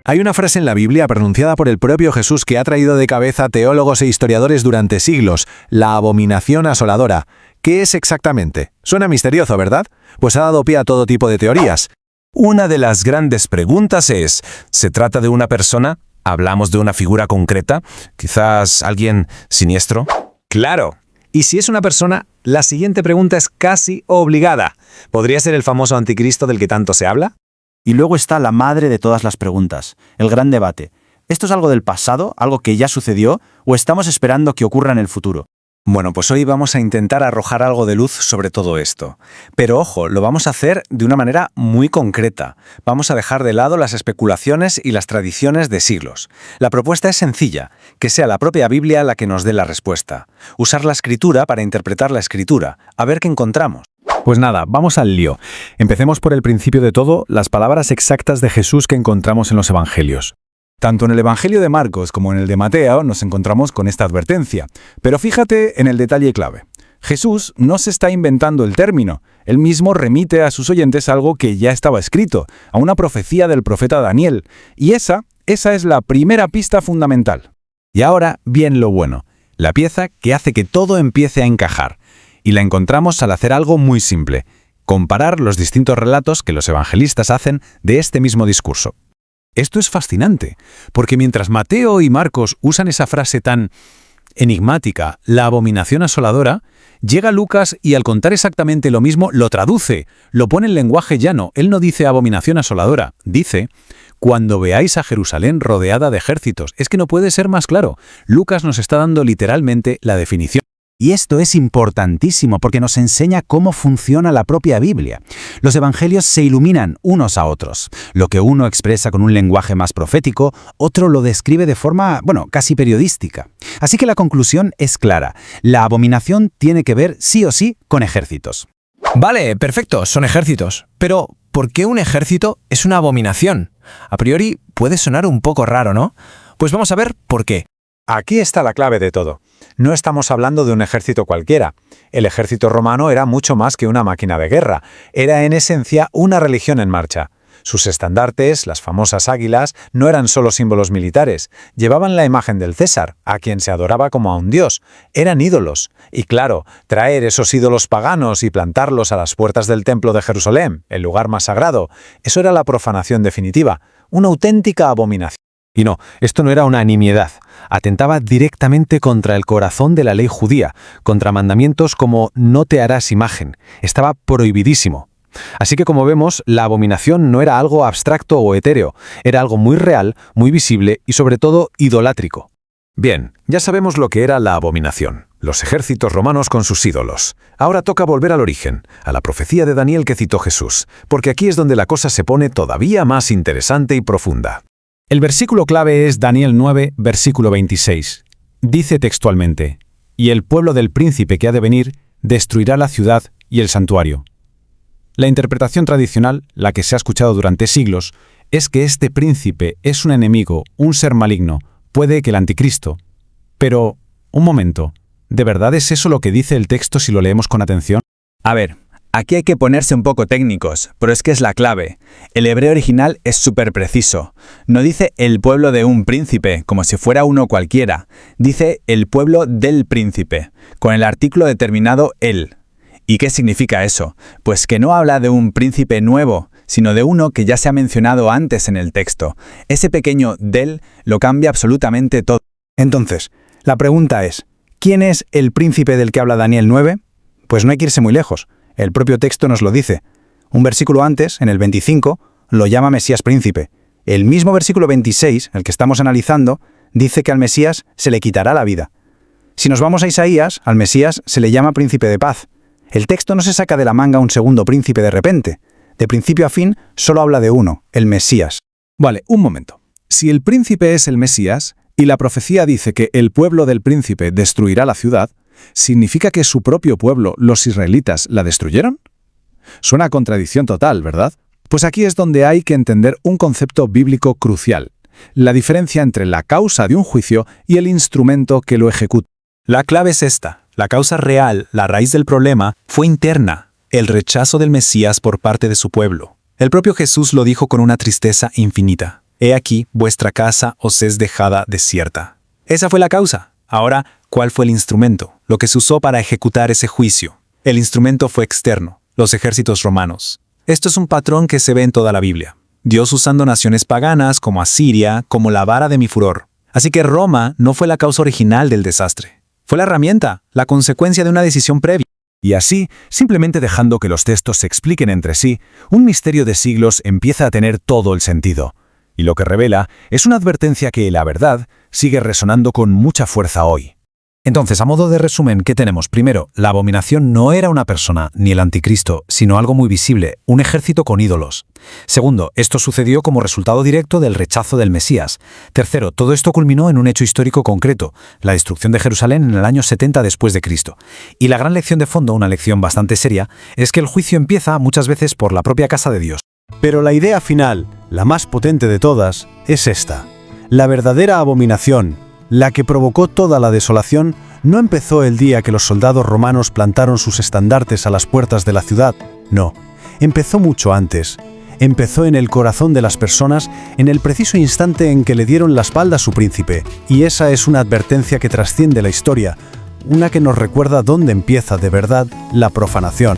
Hay una frase en la Biblia pronunciada por el propio Jesús que ha traído de cabeza a teólogos e historiadores durante siglos, la abominación asoladora. ¿Qué es exactamente? Suena misterioso, ¿verdad? Pues ha dado pie a todo tipo de teorías. Una de las grandes preguntas es, ¿se trata de una persona? ¿Hablamos de una figura concreta? ¿Quizás alguien siniestro? ¡Claro! Y si es una persona, la siguiente pregunta es casi obligada. ¿Podría ser el famoso anticristo del que tanto se habla? Y luego está la madre de todas las preguntas, el gran debate. ¿Esto es algo del pasado, algo que ya sucedió, o estamos esperando que ocurra en el futuro? Bueno, pues hoy vamos a intentar arrojar algo de luz sobre todo esto. Pero ojo, lo vamos a hacer de una manera muy concreta. Vamos a dejar de lado las especulaciones y las tradiciones de siglos. La propuesta es sencilla, que sea la propia Biblia la que nos dé la respuesta. Usar la escritura para interpretar la escritura, a ver qué encontramos. Pues nada, vamos al lío. Empecemos por el principio de todo, las palabras exactas de Jesús que encontramos en los Evangelios. Tanto en el Evangelio de Marcos como en el de Mateo nos encontramos con esta advertencia. Pero fíjate en el detalle clave. Jesús no se está inventando el término. Él mismo remite a sus oyentes algo que ya estaba escrito, a una profecía del profeta Daniel. Y esa es la primera pista fundamental. Y ahora, bien lo bueno. La pieza que hace que todo empiece a encajar. Y la encontramos al hacer algo muy simple. Comparar los distintos relatos que los evangelistas hacen de este mismo discurso. Esto es fascinante, porque mientras Mateo y Marcos usan esa frase tan enigmática, la abominación asoladora, llega Lucas y al contar exactamente lo mismo lo traduce, lo pone en lenguaje llano. Él no dice abominación asoladora, dice cuando veáis a Jerusalén rodeada de ejércitos. Es que no puede ser más claro. Lucas nos está dando literalmente la definición. Y esto es importantísimo porque nos enseña cómo funciona la propia Biblia. Los evangelios se iluminan unos a otros. Lo que uno expresa con un lenguaje más profético, otro lo describe de forma, casi periodística. Así que la conclusión es clara. La abominación tiene que ver sí o sí con ejércitos. Vale, perfecto, son ejércitos. Pero, ¿por qué un ejército es una abominación? A priori puede sonar un poco raro, ¿no? Pues vamos a ver por qué. Aquí está la clave de todo. No estamos hablando de un ejército cualquiera. El ejército romano era mucho más que una máquina de guerra. Era en esencia una religión en marcha. Sus estandartes, las famosas águilas, no eran solo símbolos militares. Llevaban la imagen del César, a quien se adoraba como a un dios. Eran ídolos. Y claro, traer esos ídolos paganos y plantarlos a las puertas del templo de Jerusalén, el lugar más sagrado, eso era la profanación definitiva, una auténtica abominación. Y no, esto no era una nimiedad. Atentaba directamente contra el corazón de la ley judía, contra mandamientos como no te harás imagen. Estaba prohibidísimo. Así que como vemos, la abominación no era algo abstracto o etéreo, era algo muy real, muy visible y sobre todo idolátrico. Bien, ya sabemos lo que era la abominación, los ejércitos romanos con sus ídolos. Ahora toca volver al origen, a la profecía de Daniel que citó Jesús, porque aquí es donde la cosa se pone todavía más interesante y profunda. El versículo clave es Daniel 9, versículo 26. Dice textualmente, «Y el pueblo del príncipe que ha de venir destruirá la ciudad y el santuario». La interpretación tradicional, la que se ha escuchado durante siglos, es que este príncipe es un enemigo, un ser maligno, puede que el anticristo. Pero, un momento, ¿de verdad es eso lo que dice el texto si lo leemos con atención? A ver, aquí hay que ponerse un poco técnicos, pero es que es la clave. El hebreo original es súper preciso. No dice el pueblo de un príncipe, como si fuera uno cualquiera. Dice el pueblo del príncipe, con el artículo determinado el. ¿Y qué significa eso? Pues que no habla de un príncipe nuevo, sino de uno que ya se ha mencionado antes en el texto. Ese pequeño del lo cambia absolutamente todo. Entonces, la pregunta es, ¿quién es el príncipe del que habla Daniel 9? Pues no hay que irse muy lejos. El propio texto nos lo dice. Un versículo antes, en el 25, lo llama Mesías príncipe. El mismo versículo 26, el que estamos analizando, dice que al Mesías se le quitará la vida. Si nos vamos a Isaías, al Mesías se le llama príncipe de paz. El texto no se saca de la manga un segundo príncipe de repente. De principio a fin, solo habla de uno, el Mesías. Vale, un momento. Si el príncipe es el Mesías, y la profecía dice que el pueblo del príncipe destruirá la ciudad, ¿significa que su propio pueblo, los israelitas, la destruyeron? Suena a contradicción total, ¿verdad? Pues aquí es donde hay que entender un concepto bíblico crucial, la diferencia entre la causa de un juicio y el instrumento que lo ejecuta. La clave es esta. La causa real, la raíz del problema, fue interna, el rechazo del Mesías por parte de su pueblo. El propio Jesús lo dijo con una tristeza infinita. he aquí vuestra casa os es dejada desierta. Esa fue la causa. Ahora, ¿cuál fue el instrumento? Lo que se usó para ejecutar ese juicio. El instrumento fue externo, los ejércitos romanos. Esto es un patrón que se ve en toda la Biblia. Dios usando naciones paganas como Asiria como la vara de mi furor. Así que Roma no fue la causa original del desastre. Fue la herramienta, la consecuencia de una decisión previa. Y así, simplemente dejando que los textos se expliquen entre sí, un misterio de siglos empieza a tener todo el sentido. Y lo que revela es una advertencia que, la verdad, sigue resonando con mucha fuerza hoy. Entonces, a modo de resumen, ¿qué tenemos? Primero, la abominación no era una persona, ni el anticristo, sino algo muy visible, un ejército con ídolos. Segundo, esto sucedió como resultado directo del rechazo del Mesías. Tercero, todo esto culminó en un hecho histórico concreto, la destrucción de Jerusalén en el año 70 después de Cristo. Y la gran lección de fondo, una lección bastante seria, es que el juicio empieza muchas veces por la propia casa de Dios. Pero la idea final, la más potente de todas, es esta. La verdadera abominación, la que provocó toda la desolación, no empezó el día que los soldados romanos plantaron sus estandartes a las puertas de la ciudad. No, empezó mucho antes. Empezó en el corazón de las personas en el preciso instante en que le dieron la espalda a su príncipe. Y esa es una advertencia que trasciende la historia, una que nos recuerda dónde empieza de verdad la profanación.